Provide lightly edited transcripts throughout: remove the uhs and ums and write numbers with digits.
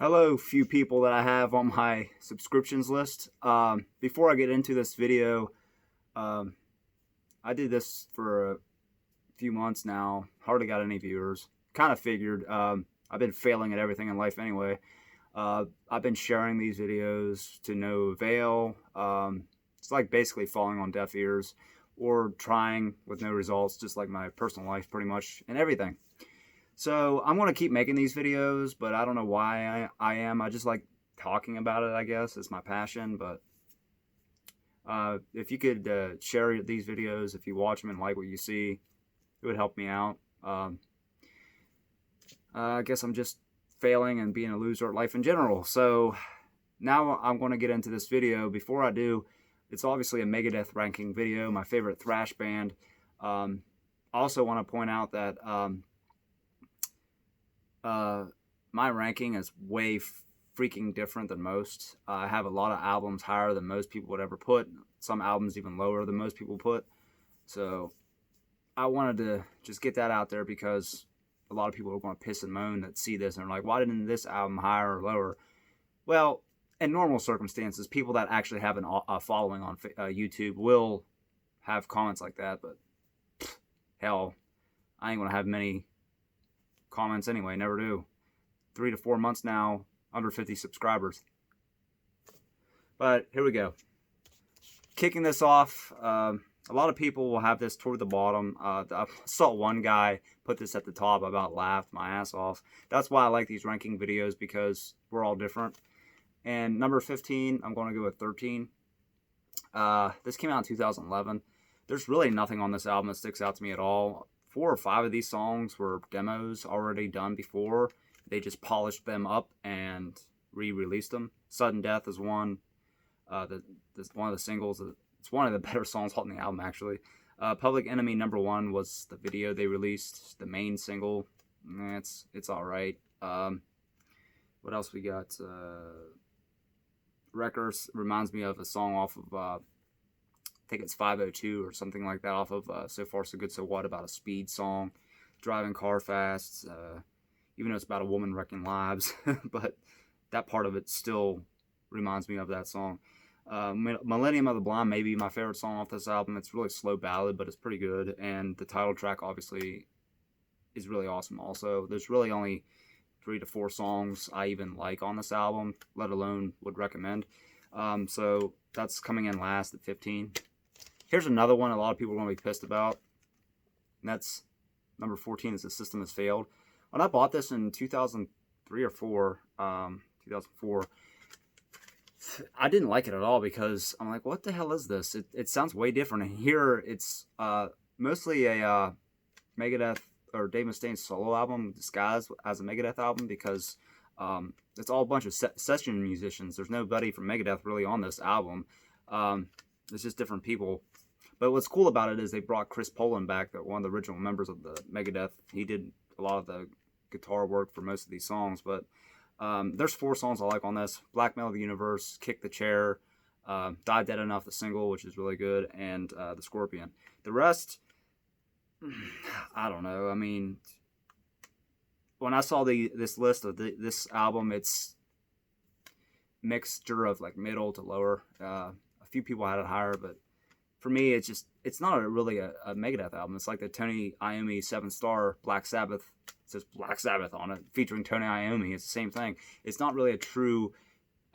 Hello, few people that I have on my subscriptions list. Before I get into this video, um, I did this for a few months now. Hardly got any viewers. Kind of figured. I've been failing at everything in life anyway. I've been sharing these videos to no avail. It's like basically falling on deaf ears or trying with no results, just like my personal life pretty much and everything. So I'm going to keep making these videos, but I don't know why I am. I just like talking about it, I guess. It's my passion. But if you could share these videos, if you watch them and like what you see, it would help me out. I guess I'm just failing and being a loser at life in general. So now I'm going to get into this video. Before I do, it's obviously a Megadeth ranking video, my favorite thrash band. I also want to point out that my ranking is way freaking different than most. I have a lot of albums higher than most people would ever put. Some albums even lower than most people put. So I wanted to just get that out there because a lot of people are going to piss and moan that see this and are like, why didn't this album higher or lower? Well, in normal circumstances, people that actually have a following on YouTube will have comments like that. But hell, I ain't going to have many comments anyway, never do. 3 to 4 months now, under 50 subscribers. But here we go. Kicking this off, a lot of people will have this toward the bottom. I saw one guy put this at the top. I about laughed my ass off. That's why I like these ranking videos, because we're all different. And number 15, I'm going to go with 13. This came out in 2011. There's really nothing on this album that sticks out to me at all. 4 or 5 of these songs were demos already done before. They just polished them up and re-released them. Sudden Death is one. One of the singles. It's one of the better songs on the album, actually. Public Enemy #1 was the video they released, the main single. It's all right. What else we got? Wreckers reminds me of a song off of, I think it's 502 or something like that, off of So Far So Good So What, about a speed song, driving car fast, even though it's about a woman wrecking lives. But that part of it still reminds me of that song. Millennium of the Blind may be my favorite song off this album. It's really slow ballad, but it's pretty good. And the title track obviously is really awesome also. There's really only 3 to 4 songs I even like on this album, let alone would recommend. So that's coming in last at 15. Here's another one a lot of people are going to be pissed about. And that's number 14, is The System Has Failed. When I bought this in 2003 or 4, 2004, I didn't like it at all, because I'm like, what the hell is this? It sounds way different. And here it's mostly a Megadeth or Dave Mustaine's solo album disguised as a Megadeth album, because it's all a bunch of session musicians. There's nobody from Megadeth really on this album. It's just different people. But what's cool about it is they brought Chris Poland back, one of the original members of the Megadeth. He did a lot of the guitar work for most of these songs. But there's 4 songs I like on this: Blackmail the Universe, Kick the Chair, Die Dead Enough, the single, which is really good, and The Scorpion. The rest, I don't know. I mean, when I saw this list of this album, it's mixture of like middle to lower. A few people had it higher, but for me, it's not really a Megadeth album. It's like the Tony Iommi 7-star Black Sabbath. It says Black Sabbath on it, featuring Tony Iommi. It's the same thing. It's not really a true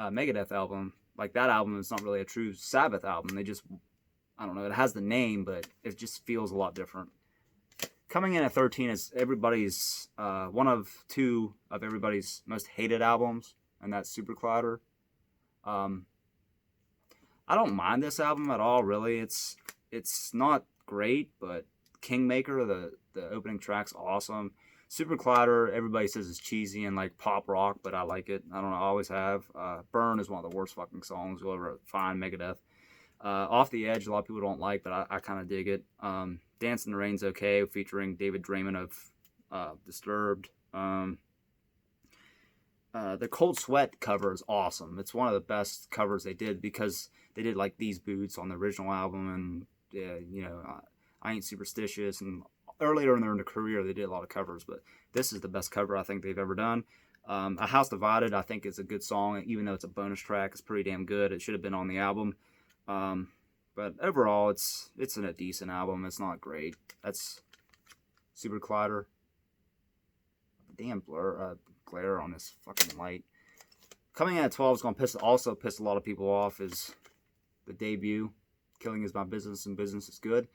Megadeth album. Like that album is not really a true Sabbath album. They just, I don't know, it has the name, but it just feels a lot different. Coming in at 13 is everybody's, one of 2 of everybody's most hated albums, and that's Super Clouder. I don't mind this album at all, really. It's not great, but Kingmaker, the opening track's awesome. Super Clouder, everybody says it's cheesy and like pop rock, but I like it. I don't know, I always have. Burn is one of the worst fucking songs you'll ever find, Megadeth. Off the Edge, a lot of people don't like, but I kind of dig it. Dance in the Rain's okay, featuring David Draymond of Disturbed. The Cold Sweat cover is awesome. It's one of the best covers they did, because they did like These Boots on the original album, and you know, I Ain't Superstitious, and earlier in their career they did a lot of covers, but this is the best cover I think they've ever done. A House Divided, I think, is a good song, even though it's a bonus track. It's pretty damn good. It should have been on the album. But overall, it's a decent album. It's not great. That's Super Collider. Damn glare on this fucking light. Coming in at 12 is going to also piss a lot of people off is the debut, Killing Is My Business and Business Is Good.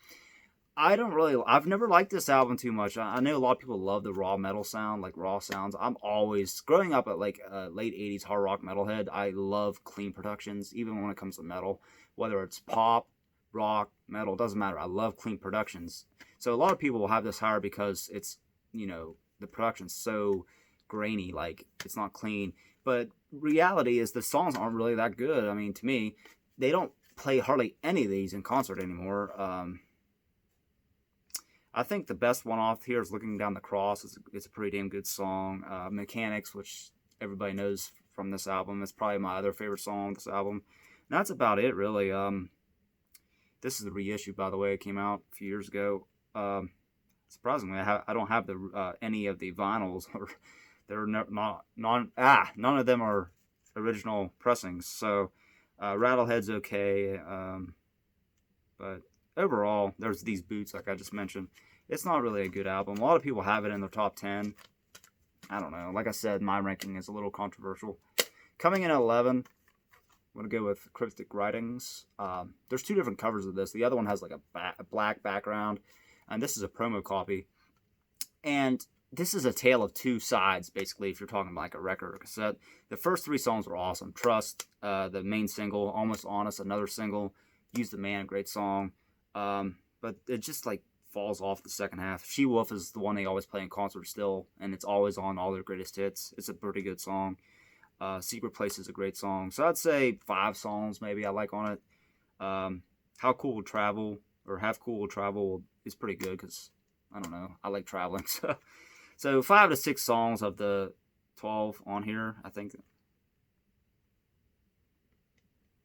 I've never liked this album too much. I know a lot of people love the raw metal sound, like raw sounds. I'm always, growing up at like late 80s hard rock metalhead, I love clean productions, even when it comes to metal. Whether it's pop, rock, metal, doesn't matter. I love clean productions. So a lot of people will have this higher because it's, the production's so grainy, like it's not clean. But reality is the songs aren't really that good. I mean, to me, they don't play hardly any of these in concert anymore. I think the best one off here is Looking Down the Cross. It's a pretty damn good song. Mechanics, which everybody knows from this album, is probably my other favorite song on this album. And that's about it, really. This is the reissue, by the way. It came out a few years ago. Surprisingly, I don't have any of the vinyls. Or they're none of them are original pressings. So Rattlehead's okay, but overall, there's these boots, like I just mentioned. It's not really a good album. A lot of people have it in their top 10. I don't know. Like I said, my ranking is a little controversial. Coming in at 11, I'm going to go with Cryptic Writings. There's two different covers of this. The other one has like a black background, and this is a promo copy. And this is a tale of two sides, basically, if you're talking like a record or cassette. The first three songs were awesome. Trust, the main single. Almost Honest, another single. Use the Man, great song. But it just like falls off the second half. She Wolf is the one they always play in concert still, and it's always on all their greatest hits. It's a pretty good song. Secret Place is a great song. So I'd say 5 songs maybe I like on it. How Cool Will Travel, or Half Cool Will Travel, is pretty good because, I don't know, I like traveling. So 5 to 6 songs of the 12 on here, I think.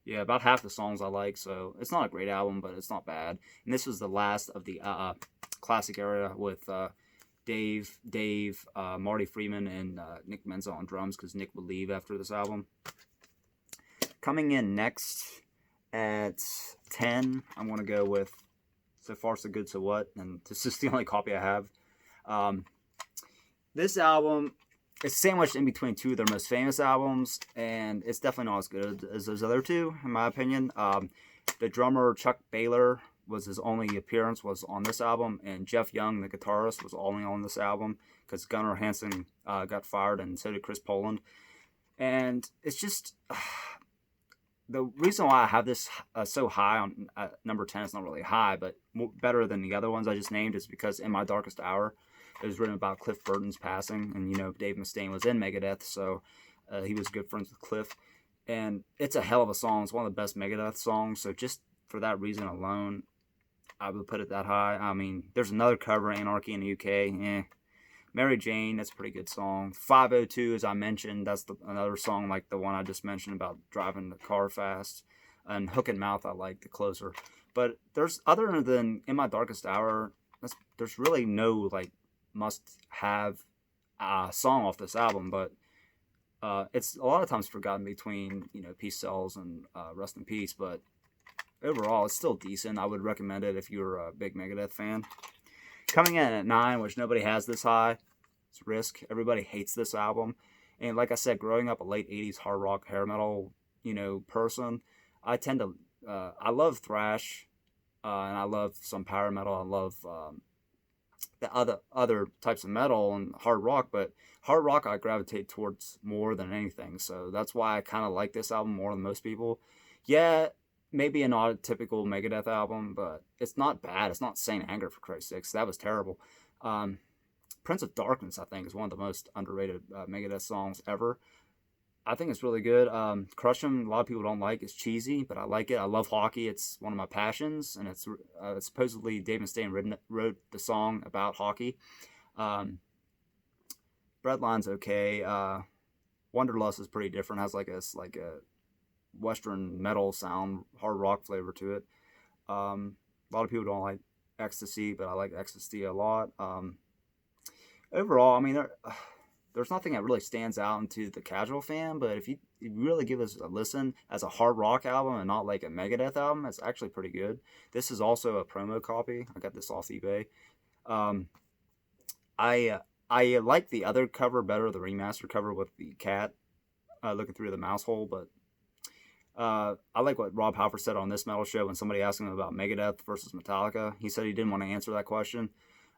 Yeah, about half the songs I like, so it's not a great album, but it's not bad. And this was the last of the classic era with Dave, Marty Freeman, and Nick Menza on drums, because Nick would leave after this album. Coming in next at 10, I'm going to go with So Far So Good So What, and this is the only copy I have. This album is sandwiched in between two of their most famous albums, and it's definitely not as good as those other two, in my opinion. The drummer, Chuck Baylor, his only appearance was on this album, and Jeff Young, the guitarist, was only on this album because Gunnar Hansen got fired, and so did Chris Poland. And it's just the reason why I have this so high on number 10 is not really high, but better than the other ones I just named, is because In My Darkest Hour, it was written about Cliff Burton's passing, and Dave Mustaine was in Megadeth, so he was good friends with Cliff. And it's a hell of a song. It's one of the best Megadeth songs, so just for that reason alone, I would put it that high. I mean, there's another cover, Anarchy in the UK. Mary Jane, that's a pretty good song. 502, as I mentioned, that's another song like the one I just mentioned about driving the car fast. And Hook and Mouth, I like, the closer. But there's, other than In My Darkest Hour, there's really no like must-have song off this album, but it's a lot of times forgotten between Peace Sells and Rest in Peace, but overall it's still decent. I would recommend it if you're a big Megadeth fan. Coming in at 9, which nobody has this high, it's Risk. Everybody hates this album, and like I said, growing up a late 80s hard rock hair metal person, I tend to I love thrash, and I love some power metal. I love the other types of metal and hard rock, but hard rock I gravitate towards more than anything. So that's why I kind of like this album more than most people. Yeah, maybe a not a typical Megadeth album, but it's not bad. It's not Saint Anger, for Christ's sakes. That was terrible. Prince of Darkness, I think, is one of the most underrated Megadeth songs ever. I think it's really good. Crush 'Em, a lot of people don't like. It's cheesy, but I like it. I love hockey. It's one of my passions, and it's supposedly Dave Mustaine wrote the song about hockey. Breadline's okay. Wonderlust is pretty different. Has like a Western metal sound, hard rock flavor to it. A lot of people don't like Ecstasy, but I like Ecstasy a lot. Overall, I mean, there's nothing that really stands out into the casual fan, but if you really give us a listen as a hard rock album and not like a Megadeth album, it's actually pretty good. This is also a promo copy. I got this off eBay. Um, I like the other cover better, the remaster cover with the cat looking through the mouse hole, but I like what Rob Halford said on this metal show when somebody asked him about Megadeth versus Metallica. He said he didn't want to answer that question,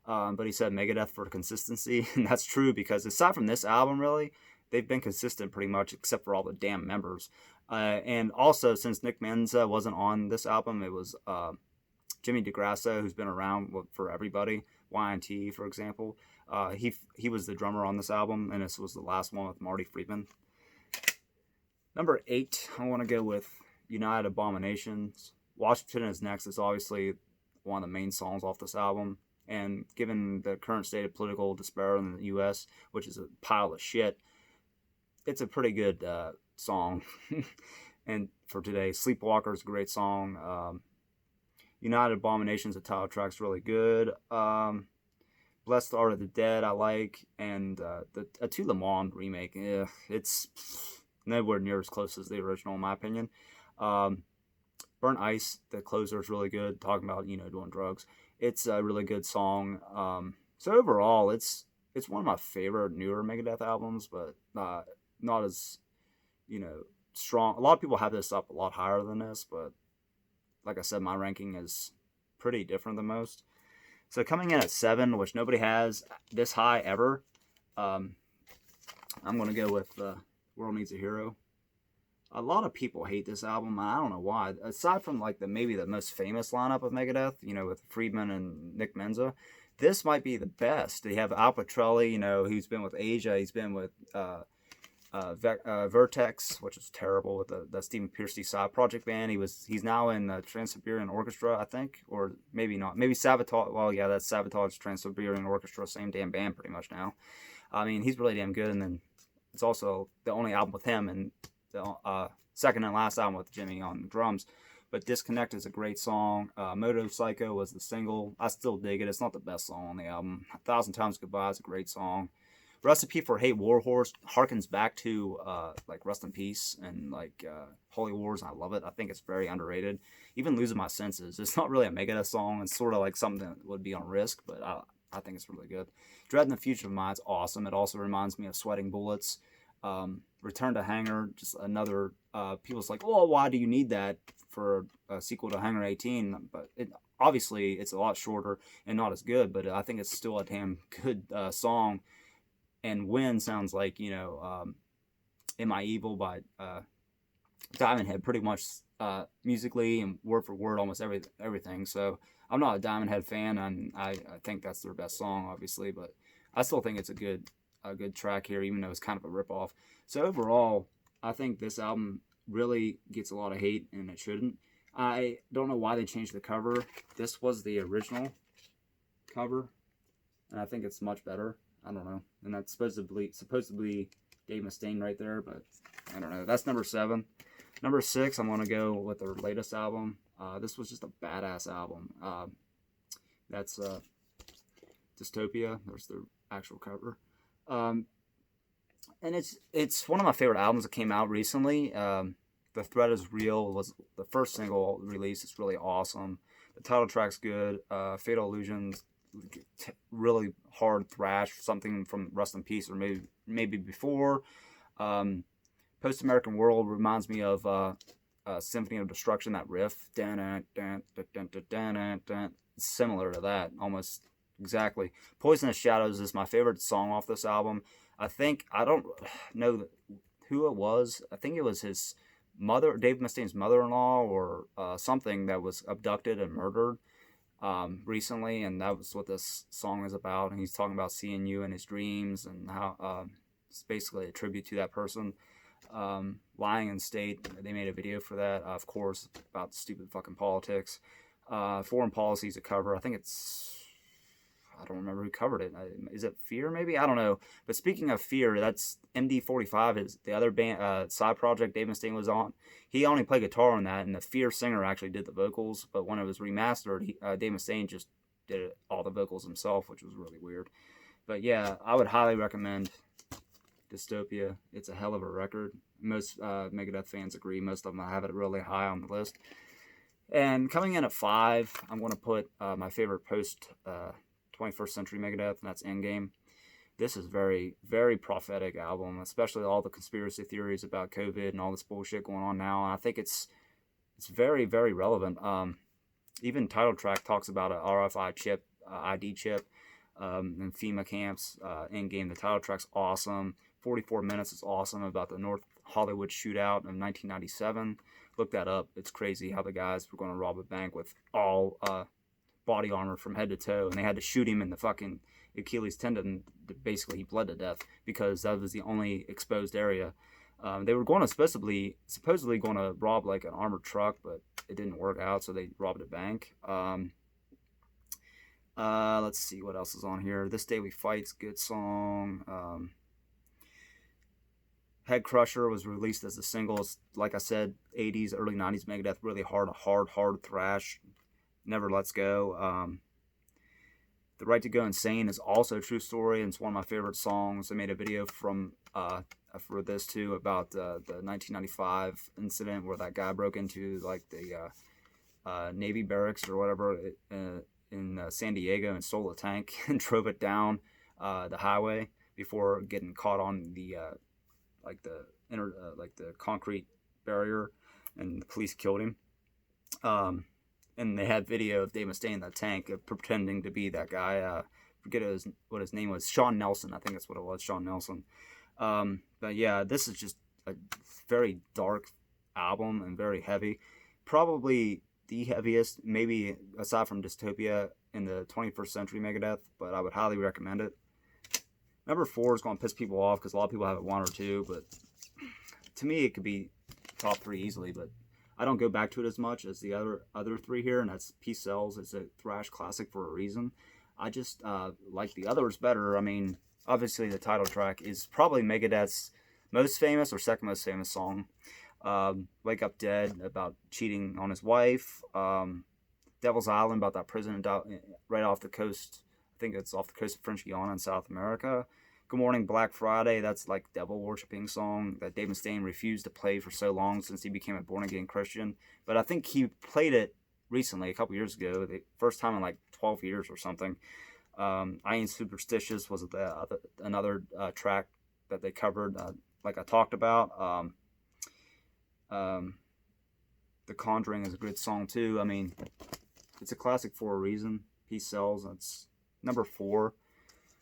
but he said Megadeth for consistency, and that's true because aside from this album, really, they've been consistent pretty much except for all the damn members. And also, since Nick Menza wasn't on this album, it was Jimmy DeGrasso, who's been around for everybody, YNT, for example. He was the drummer on this album, and this was the last one with Marty Friedman. Number 8, I want to go with United Abominations. Washington Is Next is obviously one of the main songs off this album. And given the current state of political despair in the U.S., which is a pile of shit, it's a pretty good song. And for today, Sleepwalker is a great song. United Abominations, the title track's really good. Blessed Art of the Dead, I like. And the To Le Monde remake, it's nowhere near as close as the original, in my opinion. Burnt Ice, the closer, is really good, talking about, doing drugs. It's a really good song. So overall, it's one of my favorite newer Megadeth albums, but not as, strong. A lot of people have this up a lot higher than this, but like I said, my ranking is pretty different than most. So coming in at 7, which nobody has this high ever, I'm going to go with World Needs a Hero. A lot of people hate this album, and I don't know why. Aside from like maybe the most famous lineup of Megadeth, with Friedman and Nick Menza, this might be the best. They have Al Pitrelli, he's been with Asia, he's been with Vertex, which is terrible, with the Stephen Pearcy side project band. He's now in the Trans-Siberian Orchestra, I think, or maybe not. Maybe Sabotage. Well, yeah, that's Sabotage Trans-Siberian Orchestra, same damn band pretty much now. I mean, he's really damn good, and then it's also the only album with him, and the second and last album with Jimmy on drums. But Disconnect is a great song. Moto Psycho was the single. I still dig it. It's not the best song on the album. 1,000 Times Goodbye is a great song. Recipe for Hate Warhorse harkens back to like Rust in Peace and like Holy Wars. I love it. I think it's very underrated. Even Losing My Senses. It's not really a Megadeth song. It's sort of like something that would be on Risk, but I think it's really good. Dread in the Future of Mine's awesome. It also reminds me of Sweating Bullets. Return to Hangar, just another, people's like, oh, why do you need that for a sequel to Hangar 18? But obviously it's a lot shorter and not as good, but I think it's still a damn good song. And When sounds like, Am I Evil by Diamond Head, pretty much musically and word for word, almost everything. So I'm not a Diamond Head fan, and I think that's their best song, obviously, but I still think it's a good track here, even though it's kind of a ripoff. So overall, I think this album really gets a lot of hate, and it shouldn't. I don't know why they changed the cover. This was the original cover, and I think it's much better. I don't know. And that's supposed to be Dave Mustaine right there, but I don't know. That's number 7. Number 6, I'm going to go with their latest album. This was just a badass album. That's Dystopia. There's the actual cover. And it's one of my favorite albums that came out recently. The Threat Is Real was the first single released. It's really awesome. The title track's good. Fatal Illusions, really hard thrash, something from Rust in Peace or maybe before. Post American World reminds me of Symphony of Destruction, that riff. Similar to that, almost exactly. Poisonous Shadows is my favorite song off this album. I don't know who it was. I think it was his mother, Dave Mustaine's mother-in-law, or something that was abducted and murdered recently, and that was what this song is about. And he's talking about seeing you in his dreams, and how it's basically a tribute to that person. Lying in State, they made a video for that, of course, about stupid fucking politics. Foreign Policy is a cover. I don't remember who covered it. Is it Fear, maybe? I don't know. But speaking of Fear, that's MD45 is the other band, side project Dave Mustaine was on. He only played guitar on that, and the Fear singer actually did the vocals. But when it was remastered, Dave Mustaine just did all the vocals himself, which was really weird. But yeah, I would highly recommend Dystopia. It's a hell of a record. Most Megadeth fans agree. Most of them have it really high on the list. And coming in at 5, I'm going to put my favorite post 21st century Megadeth, and that's Endgame. This is very, very prophetic album, especially all the conspiracy theories about COVID and all this bullshit going on now. And I think it's very, very relevant. Even title track talks about an RFI chip, ID chip, in FEMA camps. Endgame, the title track's awesome. 44 minutes is awesome about the North Hollywood shootout in 1997. Look that up. It's crazy how the guys were going to rob a bank with all body armor from head to toe, and they had to shoot him in the fucking Achilles tendon. Basically, he bled to death because that was the only exposed area. They were going to supposedly going to rob like an armored truck, but it didn't work out, so they robbed a bank. Let's see what else is on here. This Day We Fight's a good song. Head Crusher was released as a single. It's, like I said, 80s, early 90s Megadeth, really hard thrash. Never Lets Go. The Right to Go Insane is also a true story, and it's one of my favorite songs. I made a video for this too about the 1995 incident where that guy broke into like the Navy barracks or whatever in San Diego and stole a tank and drove it down the highway before getting caught on the the concrete barrier, and the police killed him. And they had video of Dave Mustaine in that tank pretending to be that guy. Forget what his name was. Sean Nelson, I think that's what it was. Sean Nelson. But yeah, this is just a very dark album and very heavy. Probably the heaviest, maybe aside from Dystopia, in the 21st century Megadeth, but I would highly recommend it. Number 4 is going to piss people off because a lot of people have it 1 or 2, but to me it could be top 3 easily, but I don't go back to it as much as the other 3 here, and that's Peace Sells. It's a thrash classic for a reason. I just like the others better. I mean, obviously the title track is probably Megadeth's most famous or second most famous song. Wake Up Dead, about cheating on his wife. Devil's Island, about that prison right off the coast. I think it's off the coast of French Guiana in South America. Good Morning Black Friday, that's like devil worshipping song that Dave Mustaine refused to play for so long since he became a born again Christian. But I think he played it recently, a couple years ago, the first time in like 12 years or something. I Ain't Superstitious was another track that they covered, like I talked about. The Conjuring is a good song too. I mean, it's a classic for a reason. Peace Sells, that's number 4.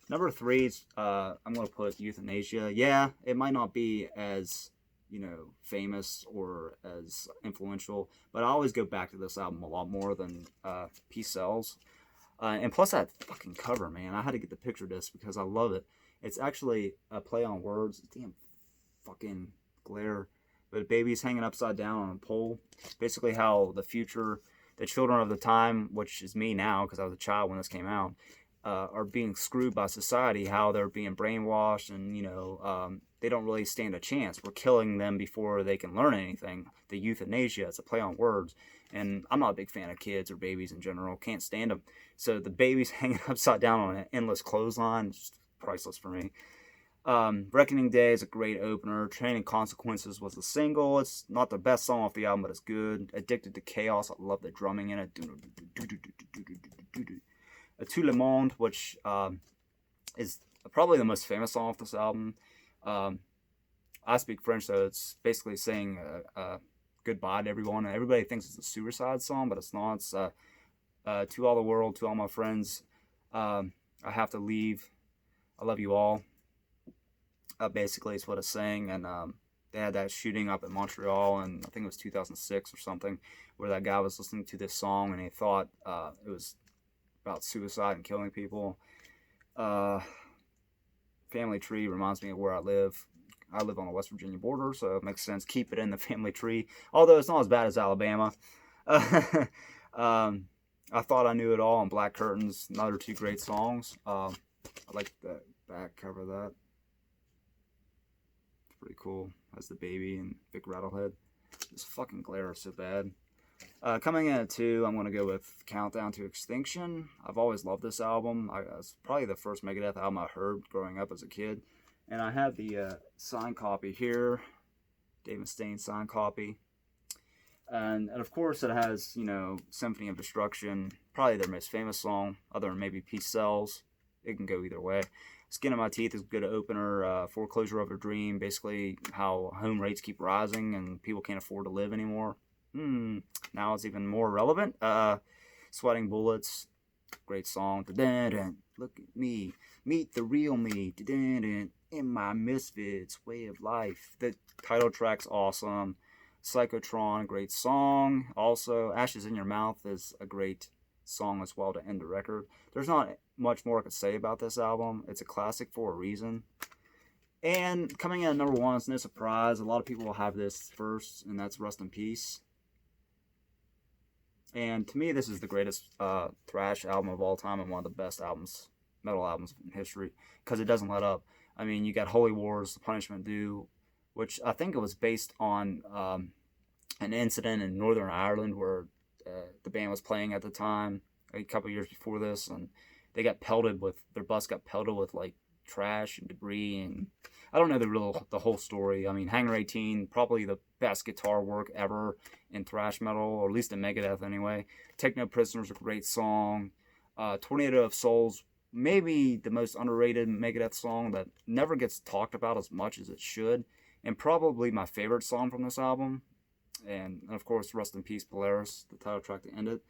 Number 3 is, I'm going to put Euthanasia. Yeah, it might not be as, famous or as influential, but I always go back to this album a lot more than Peace Sells. And plus that fucking cover, man. I had to get the picture disc because I love it. It's actually a play on words. Damn fucking glare. But baby's hanging upside down on a pole. Basically how the children of the time, which is me now because I was a child when this came out, are being screwed by society, how they're being brainwashed, and they don't really stand a chance. We're killing them before they can learn anything. The euthanasia, it's a play on words, and I'm not a big fan of kids or babies in general. Can't stand them. So the baby's hanging upside down on an endless clothesline, just priceless for me. Reckoning Day is a great opener. Training Consequences was the single. It's not the best song off the album, but it's good. Addicted to Chaos, I love the drumming in it. Tout le Monde, which is probably the most famous song off this album. I speak French, so it's basically saying goodbye to everyone. And everybody thinks it's a suicide song, but it's not. It's to all the world, to all my friends, I have to leave. I love you all. Basically, it's what it's saying. And they had that shooting up in Montreal, and I think it was 2006 or something, where that guy was listening to this song and he thought it was about suicide and killing people. Family tree reminds me of where I live. I live on the West Virginia border, so it makes sense. Keep it in the family tree, although it's not as bad as Alabama. I Thought I Knew It All and Black Curtains, another 2 great songs. I like the back cover of that. It's pretty cool. Has the baby and Vic Rattlehead. This fucking glare is so bad. Coming in at 2, I'm going to go with Countdown to Extinction. I've always loved this album. It's probably the first Megadeth album I heard growing up as a kid. And I have the signed copy here, Dave Mustaine signed copy. And of course it has, you know, Symphony of Destruction, probably their most famous song, other than maybe Peace Sells. It can go either way. Skin of My Teeth is a good opener. Foreclosure of a Dream, basically how home rates keep rising and people can't afford to live anymore. Now it's even more relevant. Sweating Bullets, great song. Look at me, meet the real me. In my misfits, way of life. The title track's awesome. Psychotron, great song. Also, Ashes in Your Mouth is a great song as well to end the record. There's not much more I could say about this album. It's a classic for a reason. And coming in at number 1, it's no surprise. A lot of people will have this first, and that's Rust in Peace. And to me, this is the greatest thrash album of all time and one of the best albums, metal albums in history, because it doesn't let up. I mean, you got Holy Wars, The Punishment Due, which I think it was based on an incident in Northern Ireland where the band was playing at the time, a couple years before this, and they got pelted with, their bus got pelted with like trash and debris, and I don't know the whole story. I mean, Hangar 18, probably the best guitar work ever in thrash metal, or at least in Megadeth anyway. Take No Prisoners, a great song. Tornado of Souls, maybe the most underrated Megadeth song that never gets talked about as much as it should, and probably my favorite song from this album. And of course, Rust in Peace, Polaris, the title track to end it.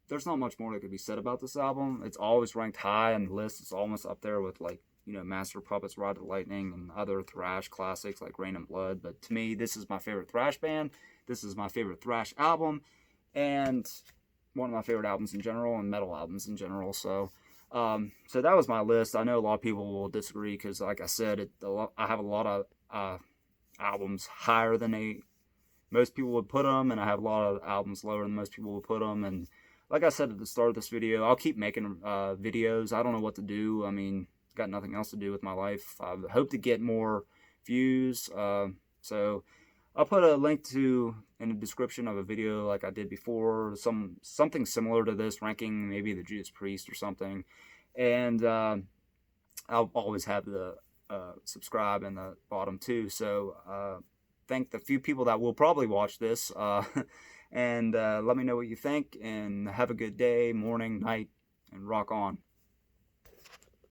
There's not much more that could be said about this album. It's always ranked high on the list. It's almost up there with, like, you know, Master of Puppets, Ride the Lightning, and other thrash classics like Rain and Blood. But to me, this is my favorite thrash band. This is my favorite thrash album, and one of my favorite albums in general, and metal albums in general. So that was my list. I know a lot of people will disagree because, like I said, I have a lot of albums higher than most people would put them, and I have a lot of albums lower than most people would put them. And like I said at the start of this video, I'll keep making videos. I don't know what to do. I mean, got nothing else to do with my life. I hope to get more views. So I'll put a link in the description of a video like I did before, something similar to this, ranking maybe the Judas Priest or something. And I'll always have the subscribe in the bottom too. So thank the few people that will probably watch this. And let me know what you think, and have a good day, morning, night, and rock on.